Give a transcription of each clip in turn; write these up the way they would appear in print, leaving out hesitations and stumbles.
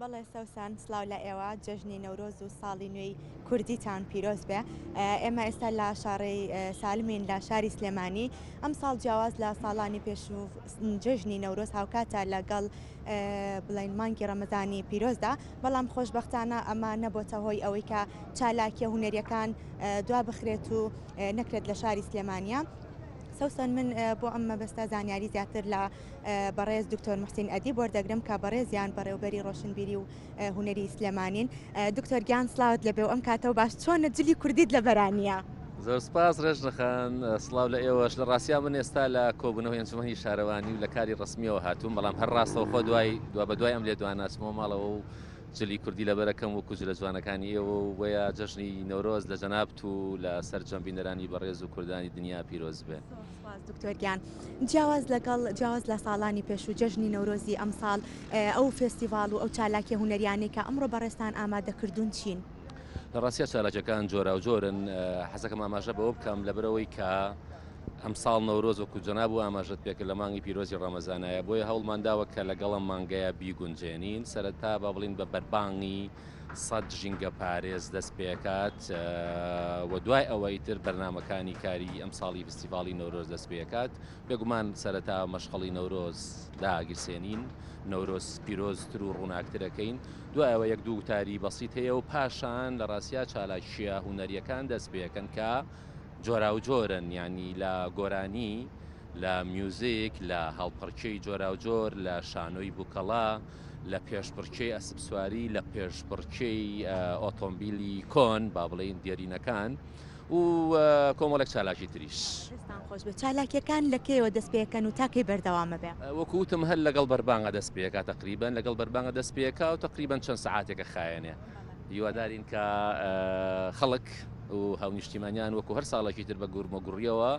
بەڵێ سەوسان سلااو لە ئێوە جەژنی نەورۆز و ساڵی نوێی کوردیتان پیرۆز بێ. ئێمە ئێستا لە شارەی سالمین لە شاری سلێمانی ئەم ساڵ جیاواز لە ساڵانی پێش و جەژنی نەورۆز هاوکاتە لەگەڵ بڵین مانگی ڕەمەزانی پیرۆزدا، بەڵام خۆشببختانە ئەمە نەبۆتە هۆی ئەوەی کە چالاکیە هوەریەکان دوا بخرێت و نەکرێت لە شاری سلێمانیا. سەوسن من بۆ ئەم مەبەستە زانیاری زیاتر لە بەڕێز دکتۆر محسین ئەدیب وەردەگرم کە بەڕێزیان بەڕێوبەری ڕۆشنبیری و هوەری سلێمانین. دکتۆر گیان سلااوت لەبێ و ئەم کاتەوە باش چۆنە جلی کوردیت لە بەرانیە. زۆر سپاس ڕێژنەخان، سڵاو لە ئێوەش. لە ڕاستیا من ئێستا لە کۆبوونەوەی ئەنجومەنی شارەوانی و لە کاری ڕسمیەوە هاتووم، بەڵام هەر ڕاستەوە خۆ دوا بە دوای ئەم لێ دواناسمەوە ماڵەوە و جلی کوردی لەبەرەکەم و کوچ لە جوانەکانی ئێوە و وەیە جەژنی نەورۆز لە جەنابەت و لە سەر جەمبینەرانی بەڕێز و کوردانی دنیا پیرۆز بێ. دکتۆرگیان جیاواز لە ساڵانی پێش و جەژنی نەورۆزی ئەم ساڵ ئەو فێستیڤال و ئەو چالاکی هوەریانەی کە ئەمڕۆ بەڕێستان ئامادەکردوون چین؟ لە ڕاستیە چالاکیەکان جۆرا و جۆرن. حەزەکەم ئاماژە بەوە بکەم لەبەرەوەی کە ئەم ساڵ نەورۆز وەکو جەناب و ئاماژەت پێکرد لە مانگی پیرۆزی ڕەمەزانایە، بۆیە هەوڵمانداوە کە لەگەڵم مانگەیە بیگونجێنین. سەرەتا با بڵین بە بەربانگی 100 ژینگە پارێز دەست پێکات و دوای ئەوەی تر بەرنامەکانی کاری ئەم ساڵی فستیڤاڵی نەورۆز دەست پێکات. بێگومان سەرەتا مەشغەڵی نەورۆز داگیرسێنین، نەورۆز پیرۆزتر و ڕووناکترەکەین، دوایەوە یەک دوو تاری بەسیط هەیە و پاشان لە ڕاستیا چالاکیە هوەریەکان دەست پێکەن کە جۆرا و جۆرن، ینی لە گۆرانی، لە میوزیک، لە هەڵپڕکەی جۆرا و جۆر، لە شانۆی بووکەڵا، لە پێشبڕکێی ئەسپ سواری، لە پێشبڕکێی ئۆتۆمبیلی کۆن با بڵێن دیێرینەکان و کۆمەڵێک چالاکی تریش. خۆش بێت چالاکیەکان لەکەیەوە دەست پێەکەن و تاکەی بەردەوامە بێ. وەکوتم هەر لەگەڵ بەربانگە دەست پێکا، تقریبان لەگەڵ بەربانگە دەست پێکا و تقریبان چەند سەعاتێکە خایەنێ. هیوادارین کە خەڵک و هاونیشتیمانیان وەکو هەر ساڵێکی تر بە گورمەگوڕیەوە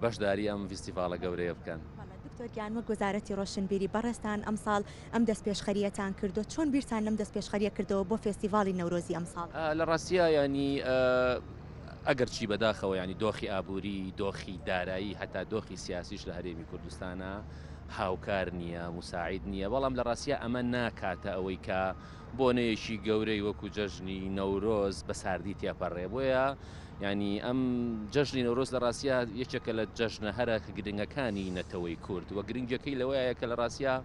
بەشداری ئەم فستیڤالە گەورەیە بکەن. دکتۆرگیان وەک وەزارەتی ڕۆشنبیری بەڕێستان ئەم ساڵ ئەم دەست پێشخەریەتان کردو، چۆن بیرتان لەم دەست پێشخەریە کردەوە بۆ فێستیڤاڵی نەورۆزی ئەم ساڵ؟ لە ڕاستیە ینی ئەگەر چی بەداخەوە ینی دۆخی ئابووری، دۆخی دارایی، هەتا دۆخی سیاسیش لە هەرێمی کوردستانە هاوکار نییە، موساعید نییە، بەڵام لە ڕاستیە ئەمە ناکاتە ئەوەی کە بۆنەیەکی گەورەی وەکو جەژنی نەورۆز بە ساردی تێپەڕێ. بۆیە ینی ئەم جەژنی نەورۆز لە ڕاستیە یەکێکە لە جەژنە هەرە گرنگەکانی نەتەوەی کورد و گرنگەکەی لەوەیە کە لە ڕاستیە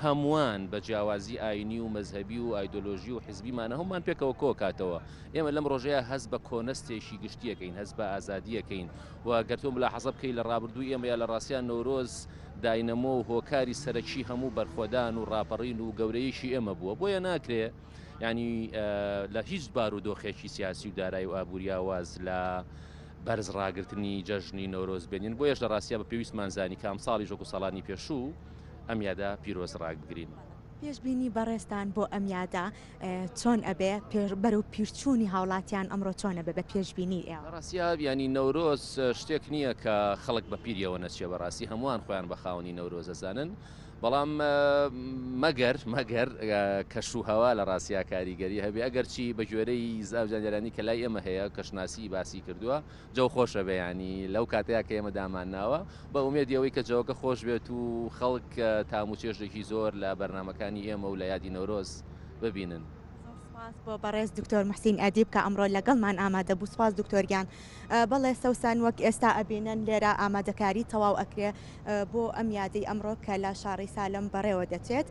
هەمووان بە جیاوازی ئاینی و مەزهبی و ئایدۆلۆژی و حیزبیمانە هەمومان پێکەوە کۆکاتەوە. ئێمە لەم ڕۆژەیە هەست بە کۆنەستێکی گشتیەکەین، هەست بە ئازادیەکەین و گەرتۆ ملاحەزە بکەی لە ڕابردوو ئێمە یا لە ڕاستیان نەورۆز داینەمۆ و هۆکاری سەرەکی هەموو بەرخۆدان و ڕاپەڕین و گەورەیەشی ئێمە بووە. بۆیە ناکرێ ینی لە هیچ بار و دۆخێکی سیاسی و دارایی و ئابووریاواز لە بەرز ڕاگررتنی جەژنی نەورۆز بێنین. بۆیەش لە ڕاستیا بە پێویستمان زانی کام ساڵی ژۆک و ساڵانی پێشوو ئەم یادا پیرۆز ڕاگبگرین. پێشبینی بەڕێستان بۆ ئەم یادا چۆن ئەبێ بەرەو پیرچوونی هاوڵاتیان ئەمڕۆ چۆنە بێ بە پێشبینی ئێوە؟ ڕاستیا ینی نەورۆز شتێک نییە کە خەڵک بە پیریەوە نەچێ، بەڕاستی هەمووان خۆیان بە خاوەنی نەورۆز دەزانن، بەڵام مەگەر کەشوهەوا لە ڕاستیا کاریگەری هەبێ، ئەگەر چی بە گوێرەی زاوجانجارانی کە لای ئێمە هەیە کەشناسی باسی کردووە جەو خۆشە بێ، ینی لەو کاتەیە کە ئێمە دامانناوە بە ئومێدیەوەی کە جەوەکە خۆش بێت و خەڵک تاموچێژێکی زۆر لە بەرنمەکانی ئێمە و لە یادی نەورۆز ببینن. بۆ بەڕێز دکتۆر محسین ئەدیب کە ئەمڕۆ لەگەڵمان ئامادە بوو. سپاس دکتۆرگیان. بەڵێ سەوسان وەک ئێستا ئەبینن لێرە ئامادەکاری تەواو ئەکرێ بۆ ئەم یادەی ئەمڕۆ کە لە شاری سالم بەڕێوە دەچێت.